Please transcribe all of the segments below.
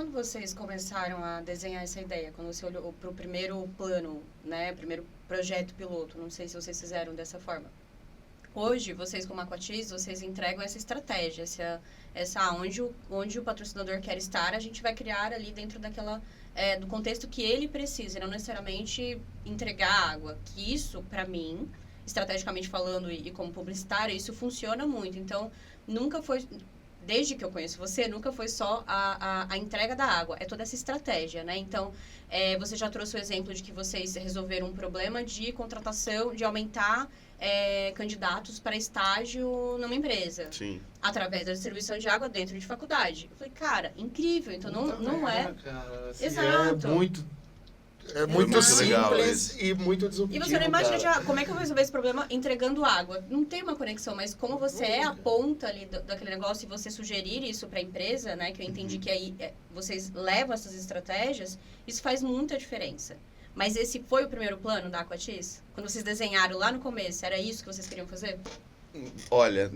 quando vocês começaram a desenhar essa ideia, quando você olhou para o primeiro plano, né, primeiro projeto piloto, não sei se vocês fizeram dessa forma. Hoje, vocês como Aquatis, vocês entregam essa estratégia, onde o patrocinador quer estar, a gente vai criar ali dentro do contexto que ele precisa, e não necessariamente entregar água. Que isso, para mim, estrategicamente falando e como publicitário, isso funciona muito. Então, nunca foi, desde que eu conheço você, nunca foi só a entrega da água, é toda essa estratégia, né? Então, você já trouxe o exemplo de que vocês resolveram um problema de contratação, de aumentar candidatos para estágio numa empresa. Sim. Através da distribuição de água dentro de faculdade. Eu falei, cara, incrível. Então, não é... Cara, assim, Exato. É muito Simples e muito E disruptivo, você não imagina, cara. como é que eu vou resolver esse problema entregando água? Não tem uma conexão, mas como você é a ponta ali daquele negócio e você sugerir isso para a empresa, né? Que eu entendi que aí vocês levam essas estratégias, isso faz muita diferença. Mas esse foi o primeiro plano da Aquatis? Quando vocês desenharam lá no começo, era isso que vocês queriam fazer? Olha,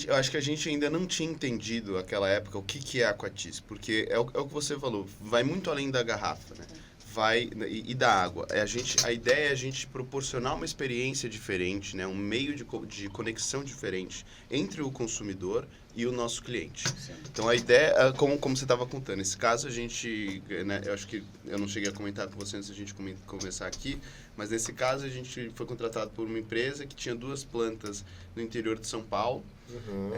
eu acho que a gente ainda não tinha entendido naquela época o que é Aquatis, porque é o que você falou, vai muito além da garrafa, né? E da água. A ideia é a gente proporcionar uma experiência diferente, né? Um meio de conexão diferente entre o consumidor e o nosso cliente. Sim. Então, a ideia, como você estava contando, nesse caso a gente, né, eu acho que eu não cheguei a comentar com você antes da gente começar aqui, mas nesse caso a gente foi contratado por uma empresa que tinha 2 plantas no interior de São Paulo. Uhum.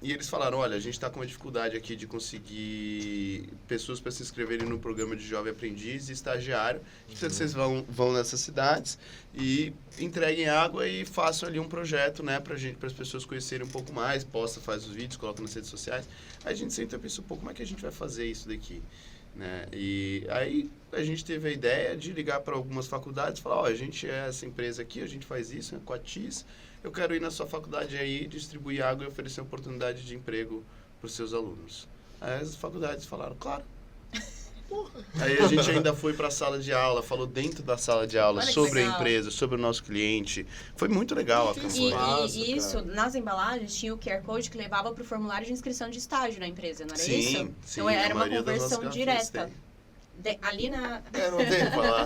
E eles falaram, olha, a gente está com uma dificuldade aqui de conseguir pessoas para se inscreverem no programa de jovem aprendiz e estagiário. Então, vocês vão nessas cidades e entreguem água e façam ali um projeto, né, para as pessoas conhecerem um pouco mais, faz os vídeos, coloca nas redes sociais. Aí a gente senta e pensa, pô, como é que a gente vai fazer isso daqui? Né? E aí a gente teve a ideia de ligar para algumas faculdades e falar, ó, a gente é essa empresa aqui, a gente faz isso, é Aquatis. Eu quero ir na sua faculdade aí, distribuir água e oferecer oportunidade de emprego para os seus alunos. Aí as faculdades falaram, claro. Aí a gente ainda foi para a sala de aula, falou dentro da sala de aula sobre a empresa, sobre o nosso cliente. Foi muito legal a campanha. E isso, nas embalagens, tinha o QR Code que levava para o formulário de inscrição de estágio na empresa, não era isso? Sim, Então era uma conversão direta. Ali na... Não tem o que falar.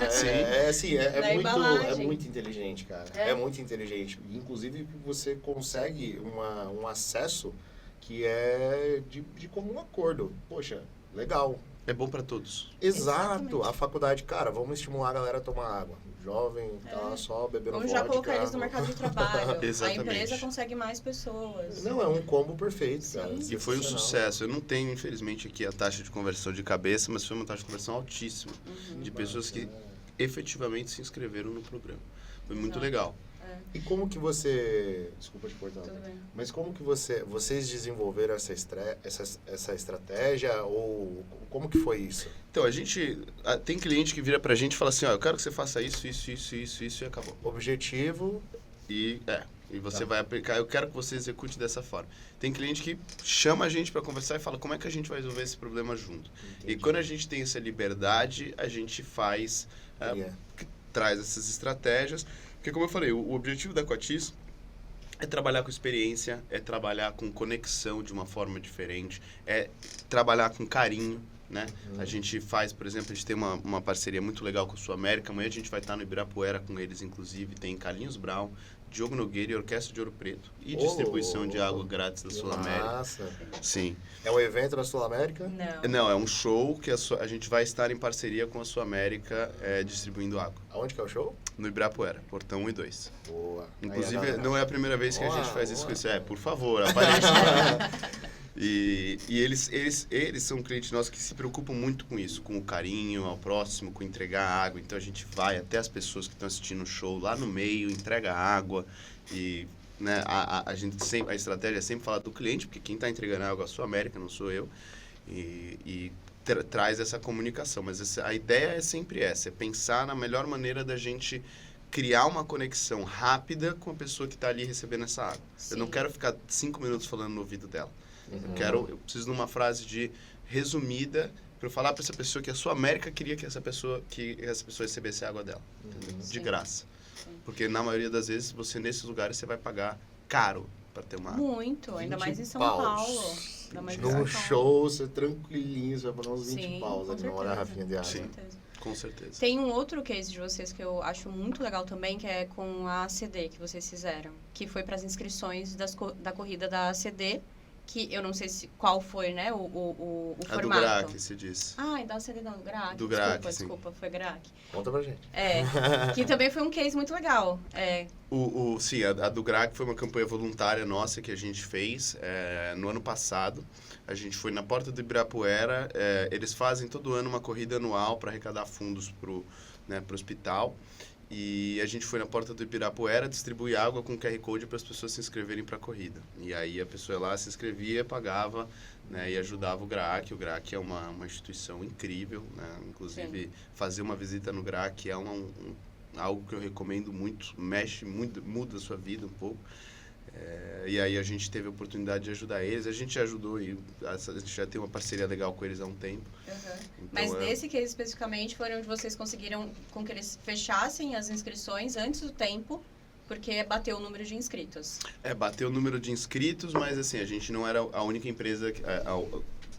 Da embalagem. É muito inteligente, cara. É muito inteligente. Inclusive, você consegue um acesso que é de comum acordo. Poxa, legal. É bom para todos. Exato. Exatamente. A faculdade, cara, vamos estimular a galera a tomar água. Jovem, tá só bebendo Vamos vodka. já colocar eles no mercado de trabalho. A Exatamente. empresa consegue mais pessoas. Não, é um combo perfeito, Sim. cara. E foi um sucesso. Eu não tenho, infelizmente, aqui a taxa de conversão de cabeça, mas foi uma taxa de conversão altíssima. De pessoas que efetivamente se inscreveram no programa. Foi muito legal. E como que você... Desculpa te cortar. Tudo bem. Mas como que vocês desenvolveram essa estratégia? Ou como que foi isso? Então, tem cliente que vira pra gente e fala assim, ó, eu quero que você faça isso e acabou. Objetivo... E você vai aplicar, eu quero que você execute dessa forma. Tem cliente que chama a gente para conversar e fala, como é que a gente vai resolver esse problema junto? Entendi. E quando a gente tem essa liberdade, a gente traz essas estratégias. Porque, como eu falei, o objetivo da Aquatis é trabalhar com experiência, é trabalhar com conexão de uma forma diferente, é trabalhar com carinho, né? A gente faz, por exemplo, a gente tem uma parceria muito legal com a Sul América. Amanhã a gente vai estar no Ibirapuera com eles, inclusive. Tem Carlinhos Brown, Diogo Nogueira e Orquestra de Ouro Preto. E distribuição de água grátis da Sul América. Nossa. Sim. É um evento da Sul América? Não, é um show que a gente vai estar em parceria com a Sul América distribuindo água. Aonde que é o show? No Ibirapuera, portão 1 e 2. Boa. Inclusive, não é a primeira vez que a gente faz isso com isso. Por favor, apareça. E eles são clientes nossos que se preocupam muito com isso, com o carinho ao próximo, com entregar água. Então a gente vai até as pessoas que estão assistindo o show lá no meio, entrega água e, né, a estratégia é sempre falar do cliente, porque quem está entregando água é a Sul América, não sou eu, e traz essa comunicação. Mas a ideia é sempre essa, é pensar na melhor maneira da gente criar uma conexão rápida com a pessoa que está ali recebendo essa água. Sim. Eu não quero ficar 5 minutos falando no ouvido dela. Eu preciso de uma frase resumida para eu falar para essa pessoa que a Sul América queria que essa pessoa recebesse a água dela, de graça. Porque na maioria das vezes nesses lugares você vai pagar caro para ter uma... Muito, ainda 20 mais em São paus. Paulo. Ainda mais em São Num Paulo. show, você tranquilinho, você vai pagar uns 20 Sim, paus com ali numa garrafinha de água. Sim. Com certeza. Com certeza. Tem um outro case de vocês que eu acho muito legal também, que é com a ACD que vocês fizeram. Que foi para as inscrições da corrida da ACD, que eu não sei qual foi, né, o A do formato. GRAC, se diz. Ah, da ACD não, do GRAC. Do GRAC, sim. Desculpa, foi GRAC. Conta pra gente. Que também foi um case muito legal. Sim, a do GRAC foi uma campanha voluntária nossa que a gente fez no ano passado. A gente foi na porta do Ibirapuera. Eles fazem todo ano uma corrida anual para arrecadar fundos pro hospital. E a gente foi na porta do Ibirapuera distribuir água com QR Code para as pessoas se inscreverem para a corrida. E aí a pessoa lá se inscrevia, pagava, né, e ajudava o GRAC. O GRAC é uma instituição incrível, né? Inclusive, Sim. fazer uma visita no GRAC é algo que eu recomendo muito, mexe muito, muda a sua vida um pouco. E aí a gente teve a oportunidade de ajudar eles. A gente já ajudou e a gente já tem uma parceria legal com eles há um tempo. Uhum. Então, Mas nesse case especificamente foi onde vocês conseguiram com que eles fechassem as inscrições antes do tempo, porque bateu o número de inscritos. Bateu o número de inscritos, mas assim, a gente não era a única empresa,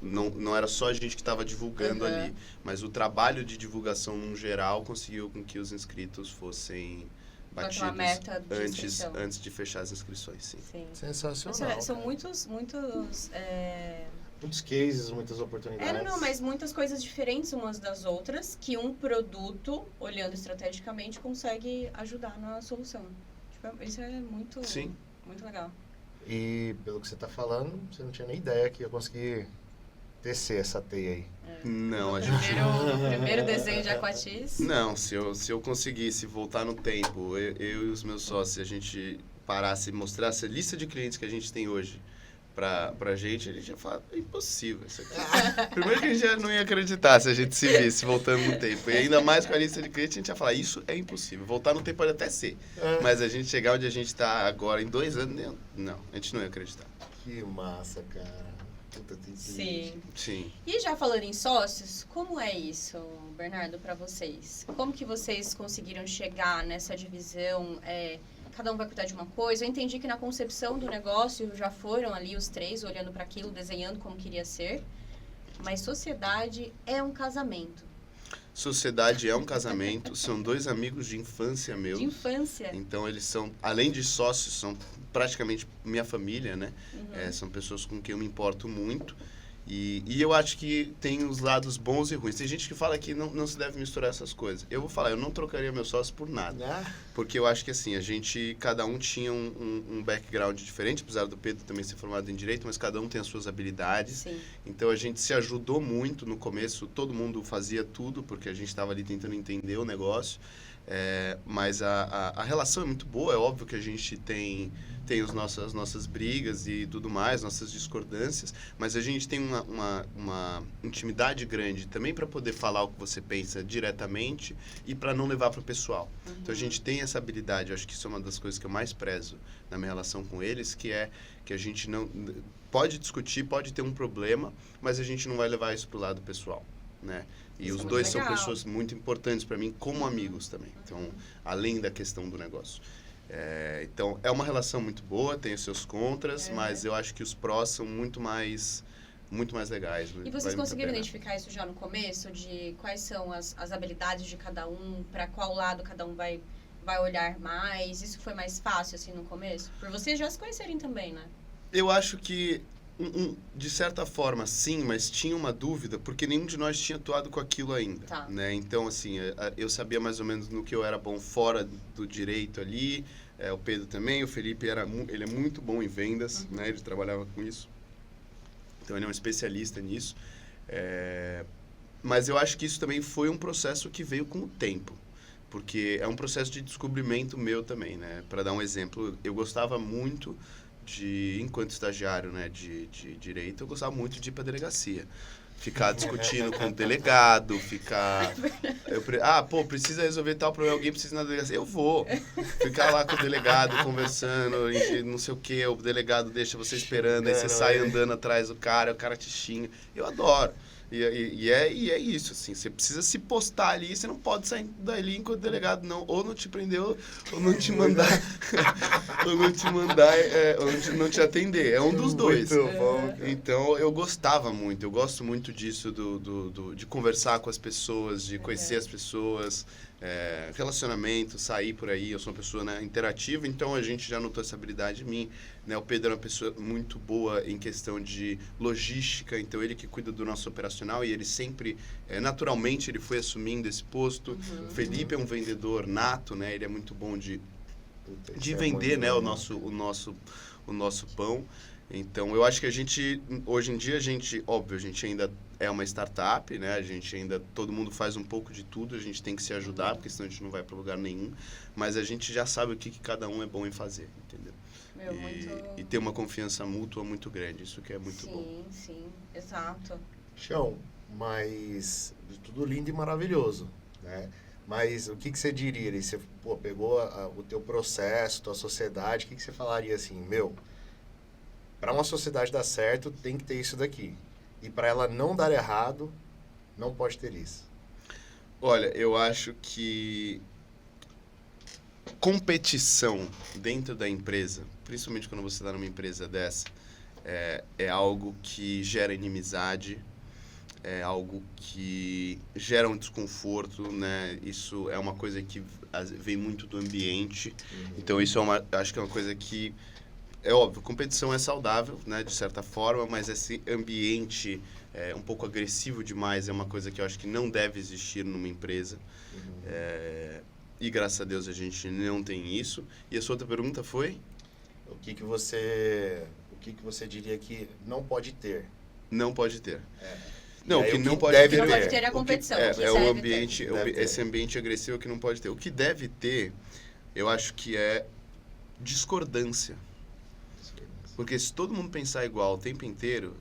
não era só a gente que estava divulgando ali, mas o trabalho de divulgação no geral conseguiu com que os inscritos fossem batidos meta de antes de fechar as inscrições, sim. Sensacional. São muitos muitos cases, muitas oportunidades. mas muitas coisas diferentes umas das outras que um produto, olhando estrategicamente, consegue ajudar na solução. Tipo, isso é muito, Sim. muito legal. E pelo que você está falando, você não tinha nem ideia que ia conseguir tecer essa teia aí. Não, a gente... O primeiro desenho de Aquatis. Não, se eu conseguisse voltar no tempo, eu e os meus sócios, a gente parasse e mostrasse a lista de clientes que a gente tem hoje pra gente ia falar, é impossível isso aqui. Primeiro que a gente já não ia acreditar se a gente se visse voltando no tempo. E ainda mais com a lista de clientes, a gente ia falar, isso é impossível. Voltar no tempo pode até ser. Mas a gente chegar onde a gente está agora em 2 anos, não, a gente não ia acreditar. Que massa, cara. Puta, Sim. E já falando em sócios, como é isso, Bernardo, para vocês? Como que vocês conseguiram chegar nessa divisão? Cada um vai cuidar de uma coisa. Eu entendi que na concepção do negócio já foram ali os 3 olhando para aquilo, desenhando como queria ser. Mas sociedade é um casamento. Sociedade é um casamento. São 2 amigos de infância meus. De infância. Então eles são, além de sócios, são praticamente minha família, né? Uhum. São pessoas com quem eu me importo muito. E eu acho que tem os lados bons e ruins. Tem gente que fala que não se deve misturar essas coisas. Eu vou falar, eu não trocaria meu sócio por nada. Porque eu acho que assim, cada um tinha um background diferente, apesar do Pedro também ser formado em Direito, mas cada um tem as suas habilidades. Sim. Então a gente se ajudou muito no começo, todo mundo fazia tudo, porque a gente estava ali tentando entender o negócio. Mas a relação é muito boa, é óbvio que a gente tem as nossas brigas e tudo mais, nossas discordâncias, mas a gente tem uma intimidade grande também para poder falar o que você pensa diretamente e para não levar para o pessoal. Uhum. Então a gente tem essa habilidade, eu acho que isso é uma das coisas que eu mais prezo na minha relação com eles, que é que a gente não pode discutir, pode ter um problema, mas a gente não vai levar isso para o lado pessoal, né? E Isso os é dois legal. são pessoas muito importantes para mim como amigos também. Então, além da questão do negócio. Então, é uma relação muito boa, tem os seus contras, mas eu acho que os prós são muito mais legais. E vocês conseguiram identificar isso já no começo, de quais são as habilidades de cada um, para qual lado cada um vai olhar mais? Isso foi mais fácil, assim, no começo? Por vocês já se conhecerem também, né? Eu acho que, de certa forma, sim, mas tinha uma dúvida, porque nenhum de nós tinha atuado com aquilo ainda. Tá. Né? Então, assim, eu sabia mais ou menos no que eu era bom fora do direito ali, o Pedro também, o Felipe, ele é muito bom em vendas, né? Ele trabalhava com isso. Então, ele é um especialista nisso. Mas eu acho que isso também foi um processo que veio com o tempo, porque é um processo de descobrimento meu também, né? Para dar um exemplo, eu gostava muito enquanto estagiário, né, de direito, eu gostava muito de ir para delegacia. Ficar discutindo com o delegado, precisa resolver tal problema, alguém precisa ir na delegacia, eu vou. Ficar lá com o delegado, conversando, não sei o que, o delegado deixa você esperando, aí você sai andando atrás do cara, o cara te xinga. Eu adoro. E é isso, assim, você precisa se postar ali, você não pode sair dali enquanto o delegado ou não te prendeu, ou não te mandar, ou não te atender, é um dos dois. Muito bom, cara. Então, eu gosto muito disso, de conversar com as pessoas, de conhecer as pessoas, relacionamento, sair por aí. Eu sou uma pessoa, né, interativa, então a gente já notou essa habilidade em mim, né? O Pedro é uma pessoa muito boa em questão de logística, então ele que cuida do nosso operacional e ele sempre, naturalmente, ele foi assumindo esse posto. O Felipe é um vendedor nato, né? Ele é muito bom de vender, né, o nosso pão. Então, eu acho que hoje em dia, óbvio, a gente ainda é uma startup, né? Todo mundo faz um pouco de tudo, a gente tem que se ajudar, porque senão a gente não vai para lugar nenhum. Mas a gente já sabe o que cada um é bom em fazer, entendeu? E ter uma confiança mútua muito grande, isso que é muito bom. Sim, exato. Chão, mas tudo lindo e maravilhoso, né? Mas o que você diria? Você pegou o teu processo, tua sociedade, o que você falaria assim, para uma sociedade dar certo, tem que ter isso daqui. E para ela não dar errado, não pode ter isso. Olha, eu acho que competição dentro da empresa, principalmente quando você está numa empresa dessa, é algo que gera inimizade, é algo que gera um desconforto, né? Isso é uma coisa que vem muito do ambiente. Então, isso acho que é uma coisa que... É óbvio, competição é saudável, né, de certa forma, mas esse ambiente um pouco agressivo demais é uma coisa que eu acho que não deve existir numa empresa. E graças a Deus a gente não tem isso. E a sua outra pergunta foi? O que você diria que não pode ter? Não pode ter. Não, o que não pode deve ter. Não pode ter a competição. O ambiente, esse ambiente agressivo é o que não pode ter. O que deve ter, eu acho que é discordância. Porque se todo mundo pensar igual o tempo inteiro,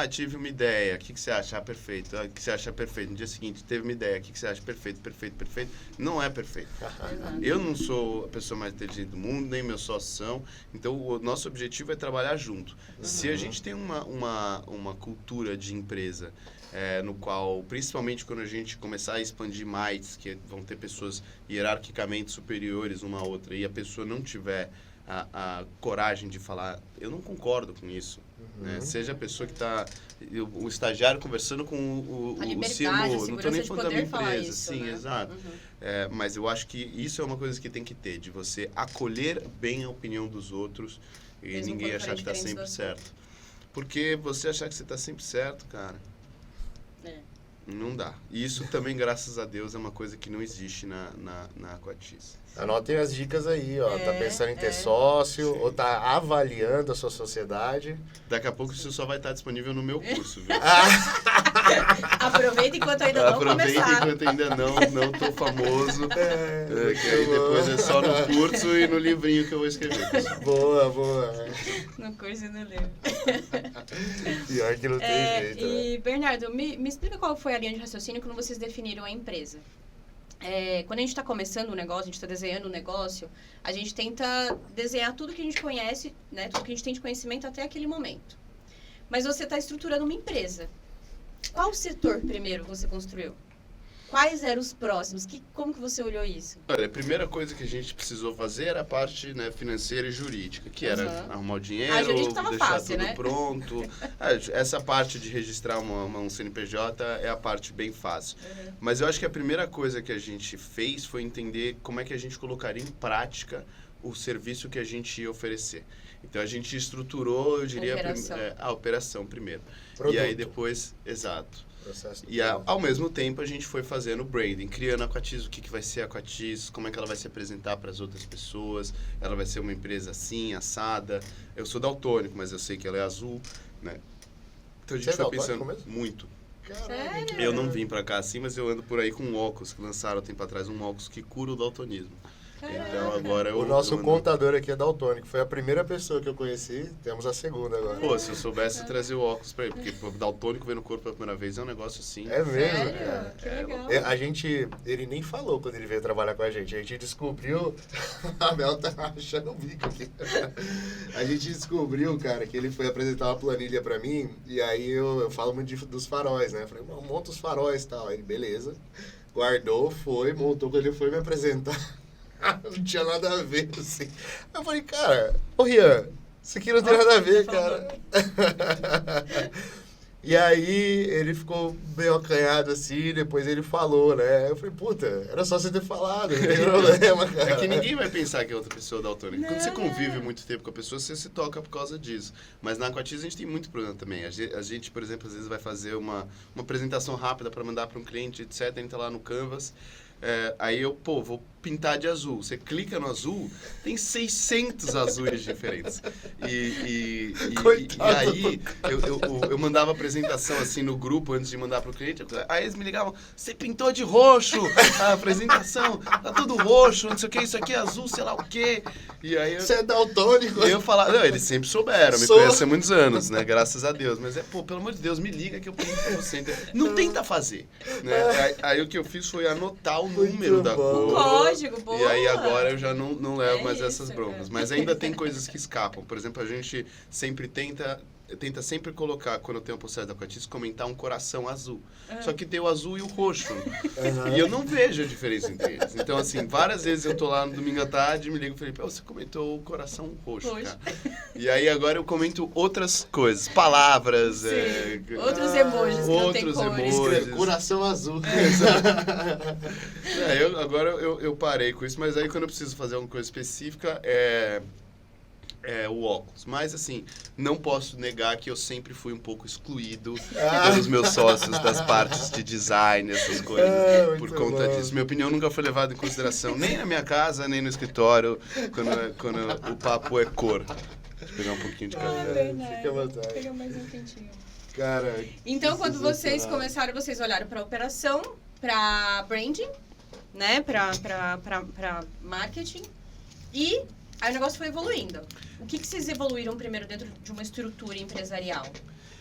tive uma ideia, o que você acha? Perfeito. O que você acha? Perfeito. No dia seguinte, teve uma ideia, o que você acha? Perfeito. Não é perfeito. Eu não sou a pessoa mais inteligente do mundo, nem meus sócios são. Então, o nosso objetivo é trabalhar junto. Se a gente tem uma cultura de empresa no qual, principalmente quando a gente começar a expandir mais, que vão ter pessoas hierarquicamente superiores uma a outra, e a pessoa não tiver a coragem de falar, eu não concordo com isso. Né? Seja a pessoa que está... O estagiário conversando com o CEO, não estou nem falando da minha empresa. Sim, né? Exato. Mas eu acho que isso é uma coisa que tem que ter, de você acolher bem a opinião dos outros e mesmo ninguém achar que está sempre certo. Porque você achar que você está sempre certo, cara, não dá. E isso também, graças a Deus, é uma coisa que não existe na Aquatiz. Anotem as dicas aí, ó. Tá pensando em ter sócio, ou tá avaliando a sua sociedade. Daqui a pouco isso só vai estar disponível no meu curso, viu? Aproveita enquanto ainda não começar. Aproveita enquanto ainda não tô famoso. Que aí depois é só no curso e no livrinho que eu vou escrever. Boa. No curso e no livro. Pior que não tem jeito, E, Bernardo, me explica qual foi a linha de raciocínio quando vocês definiram a empresa. Quando a gente está começando um negócio, a gente está desenhando um negócio, a gente tenta desenhar tudo que a gente conhece, né, tudo que a gente tem de conhecimento até aquele momento. Mas você está estruturando uma empresa. Qual setor primeiro você construiu? Quais eram os próximos? Como que você olhou isso? Olha, a primeira coisa que a gente precisou fazer era a parte, né, financeira e jurídica, que era arrumar o dinheiro, deixar fácil, tudo pronto. Essa parte de registrar um CNPJ é a parte bem fácil. Mas eu acho que a primeira coisa que a gente fez foi entender como é que a gente colocaria em prática o serviço que a gente ia oferecer. Então, a gente estruturou, eu diria, a operação primeiro. Produto. E aí depois, exato. E ao mesmo tempo a gente foi fazendo branding, criando a Aquatiz, o que vai ser a Aquatiz, como é que ela vai se apresentar para as outras pessoas, ela vai ser uma empresa assim, assada. Eu sou daltônico, mas eu sei que ela é azul, né? Então a gente foi pensando muito. Sério? Eu não vim para cá assim, mas eu ando por aí com um óculos que lançaram há tempo atrás, um óculos que cura o daltonismo. Então agora O nosso contador aqui é daltônico. Foi a primeira pessoa que eu conheci. Temos a segunda agora. Pô, se eu soubesse, eu trazia o óculos pra ele. Porque pô, daltônico ver no corpo pela primeira vez é um negócio assim. É mesmo? Sério? Cara. Que legal. Ele nem falou quando ele veio trabalhar com a gente. A gente descobriu. A Mel tá achando o bico aqui. A gente descobriu, cara, que ele foi apresentar uma planilha pra mim. E aí eu falo muito dos faróis, né? Eu falei, monta os faróis e tal. Aí ele, beleza. Guardou, foi, montou. Quando ele foi me apresentar, não tinha nada a ver, assim. Aí eu falei, cara, ô Rian, isso aqui não tem nada a ver, cara. E aí ele ficou meio acanhado assim, depois ele falou, né? Eu falei, puta, era só você ter falado, não tem problema, cara. É que ninguém vai pensar que é outra pessoa daltônica. Quando você convive muito tempo com a pessoa, você se toca por causa disso. Mas na Aquatiz a gente tem muito problema também. A gente, por exemplo, às vezes vai fazer uma apresentação rápida para mandar para um cliente, etc. Entra lá no Canvas. Aí eu, vou pintar de azul. Você clica no azul, tem 600 azuis diferentes. E aí eu mandava apresentação assim no grupo antes de mandar pro cliente. Aí eles me ligavam, você pintou de roxo a apresentação, tá tudo roxo, não sei o que, isso aqui é azul, sei lá o que. E aí você é daltônico? Eu falava, não, eles sempre souberam, me conhecem há muitos anos, né? Graças a Deus. Mas pelo amor de Deus, me liga que eu pinto pra você. Não tenta fazer. Né? Aí o que eu fiz foi anotar o número da cor. Código, boa. E aí agora eu já não levo mais essas isso, broncas. cara. Mas ainda tem coisas que escapam. Por exemplo, a gente sempre tenta sempre colocar, quando eu tenho um processo da Aquatiz, comentar um coração azul. Só que tem o azul e o roxo. E eu não vejo a diferença entre eles. Então, assim, várias vezes eu tô lá no domingo à tarde e me ligo e falei, você comentou o coração roxo, cara. E aí agora eu comento outras coisas, palavras, outros emojis que não tem cores. Coração azul. Agora eu parei com isso, mas aí quando eu preciso fazer alguma coisa específica, o óculos. Mas, assim, não posso negar que eu sempre fui um pouco excluído pelos meus sócios das partes de design, essas coisas, por conta disso. Minha opinião nunca foi levada em consideração, nem na minha casa, nem no escritório, quando o papo é cor. Deixa eu pegar um pouquinho de café. Fica à vontade. Pega mais um quentinho. Cara, então, quando vocês começaram, vocês olharam para operação, para branding, né, para marketing, e aí o negócio foi evoluindo. O que vocês evoluíram primeiro dentro de uma estrutura empresarial?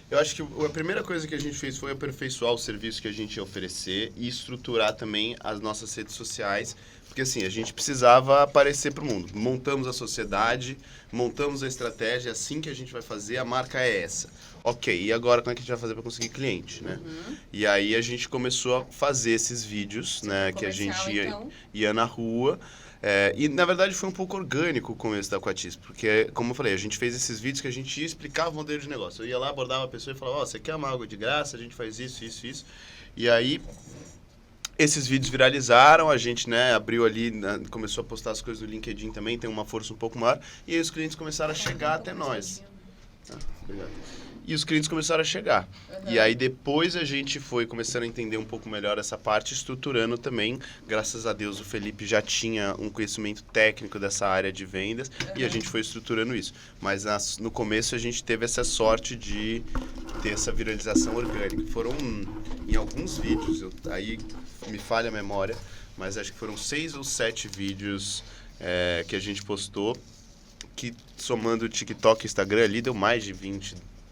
Eu acho que a primeira coisa que a gente fez foi aperfeiçoar o serviço que a gente ia oferecer e estruturar também as nossas redes sociais, porque assim, a gente precisava aparecer para o mundo. Montamos a sociedade, montamos a estratégia, assim que a gente vai fazer, a marca é essa. Ok, e agora como é que a gente vai fazer para conseguir cliente, né? E aí a gente começou a fazer esses vídeos, né, que a gente ia na rua. E na verdade foi um pouco orgânico o começo da Aquatiz, porque, como eu falei, a gente fez esses vídeos que a gente ia explicar o modelo de negócio. Eu ia lá, abordava a pessoa e falava, você quer uma água de graça? A gente faz isso, isso, isso. E aí, esses vídeos viralizaram, a gente, né, abriu ali, começou a postar as coisas no LinkedIn também, tem uma força um pouco maior, e aí os clientes começaram a chegar até nós. Obrigado. E os clientes começaram a chegar. E aí depois a gente foi começando a entender um pouco melhor essa parte, estruturando também. Graças a Deus o Felipe já tinha um conhecimento técnico dessa área de vendas e a gente foi estruturando isso. Mas no começo a gente teve essa sorte de ter essa viralização orgânica. Foram, em alguns vídeos, aí me falha a memória, mas acho que foram 6 ou 7 vídeos que a gente postou, que somando o TikTok e Instagram ali deu mais de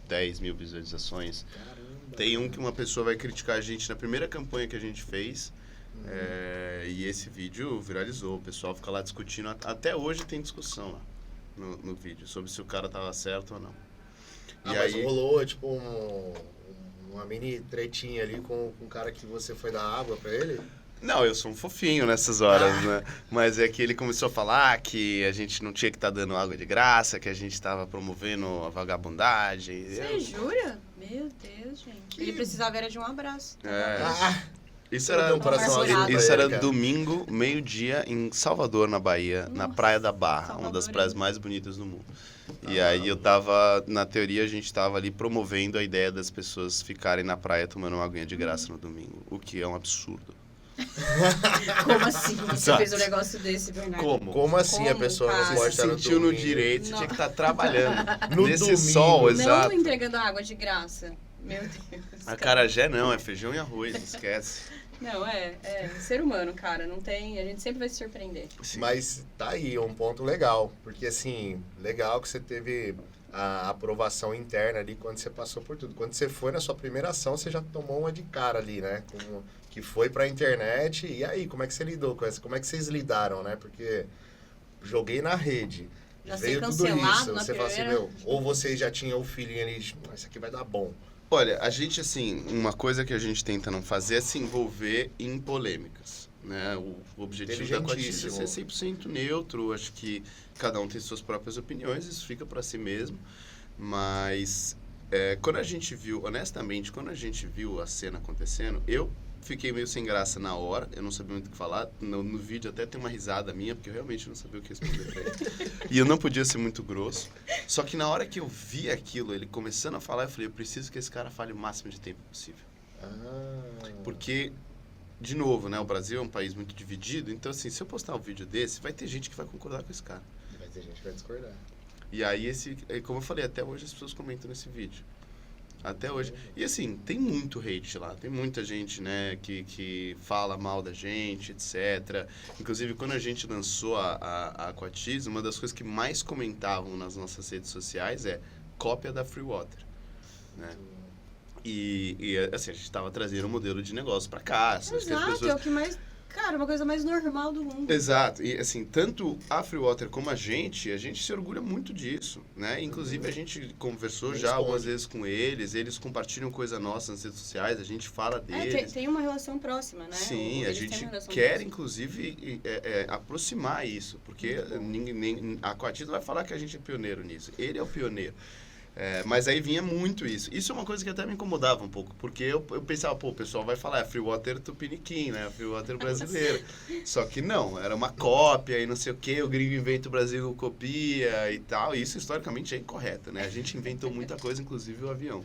10 mil visualizações. Caramba. Tem um que uma pessoa vai criticar a gente na primeira campanha que a gente fez. E esse vídeo viralizou. O pessoal fica lá discutindo. Até hoje tem discussão lá no vídeo sobre se o cara tava certo ou não. Mas aí rolou tipo uma mini tretinha ali com o cara que você foi dar água pra ele? Não, eu sou um fofinho nessas horas, né? Mas é que ele começou a falar que a gente não tinha que estar dando água de graça, que a gente estava promovendo a vagabundagem. Você jura? Meu Deus, gente. Ele precisava era de um abraço. Isso era domingo, meio-dia, em Salvador, na Bahia, na Praia da Barra, uma das praias mais bonitas do mundo. E aí eu tava, na teoria, a gente tava ali promovendo a ideia das pessoas ficarem na praia tomando uma aguinha de graça no domingo, o que é um absurdo. Como assim? Você fez um negócio desse, Bernardo? Como assim a pessoa não pode estar no sentiu no direito, você tinha que estar trabalhando nesse sol, exato. Não entregando água de graça. Meu Deus. Acarajé não, é feijão e arroz, esquece. Não, ser humano, cara, não tem, a gente sempre vai se surpreender. Sim. Mas tá aí, um ponto legal. Porque, assim, legal que você teve a aprovação interna ali quando você passou por tudo. Quando você foi na sua primeira ação, você já tomou uma de cara ali, né? Que foi pra internet. E aí, como é que você lidou com essa? Como é que vocês lidaram, né? Porque joguei na rede. Já veio ser tudo cancelado isso. na Você fala assim, primeira. meu, ou vocês já tinham o feeling ali, de, isso aqui vai dar bom. Olha, a gente, assim, uma coisa que a gente tenta não fazer é se envolver em polêmicas, né? O objetivo da Coatiza é ser 100% neutro, acho que cada um tem suas próprias opiniões, isso fica para si mesmo, mas quando a gente viu, honestamente, quando a gente viu a cena acontecendo, eu fiquei meio sem graça na hora, eu não sabia muito o que falar, no vídeo até tem uma risada minha, porque eu realmente não sabia o que responder pra ele. E eu não podia ser muito grosso, só que na hora que eu vi aquilo, ele começando a falar, eu falei, eu preciso que esse cara fale o máximo de tempo possível. Porque, de novo, né, o Brasil é um país muito dividido, então assim, se eu postar um vídeo desse, vai ter gente que vai concordar com esse cara. Vai ter gente que vai discordar. E aí, como eu falei, até hoje as pessoas comentam nesse vídeo. Até hoje. E assim, tem muito hate lá. Tem muita gente, né, que fala mal da gente, etc. Inclusive, quando a gente lançou a Coatiza, uma das coisas que mais comentavam nas nossas redes sociais é cópia da Free Water, né? E assim, a gente estava trazendo um modelo de negócio para cá. Acho que as Exato, pessoas... é o que mais... Cara, uma coisa mais normal do mundo. Exato, e assim, tanto a Free Water como a gente se orgulha muito disso, né? Inclusive a gente conversou já algumas vezes com eles compartilham coisa nossa nas redes sociais, a gente fala deles. Tem uma relação próxima, né? Sim, a Eles têm gente uma relação quer, próxima. inclusive, aproximar isso, porque a Coatiza vai falar que a gente é pioneiro nisso, ele é o pioneiro. Mas aí vinha muito isso. Isso é uma coisa que até me incomodava um pouco, porque eu pensava, pô, o pessoal vai falar, Free Water Tupiniquim, né? Free Water brasileiro. Só que não, era uma cópia e não sei o quê, o gringo inventa, o Brasil copia e tal. E isso historicamente é incorreto, né? A gente inventou muita coisa, inclusive o avião.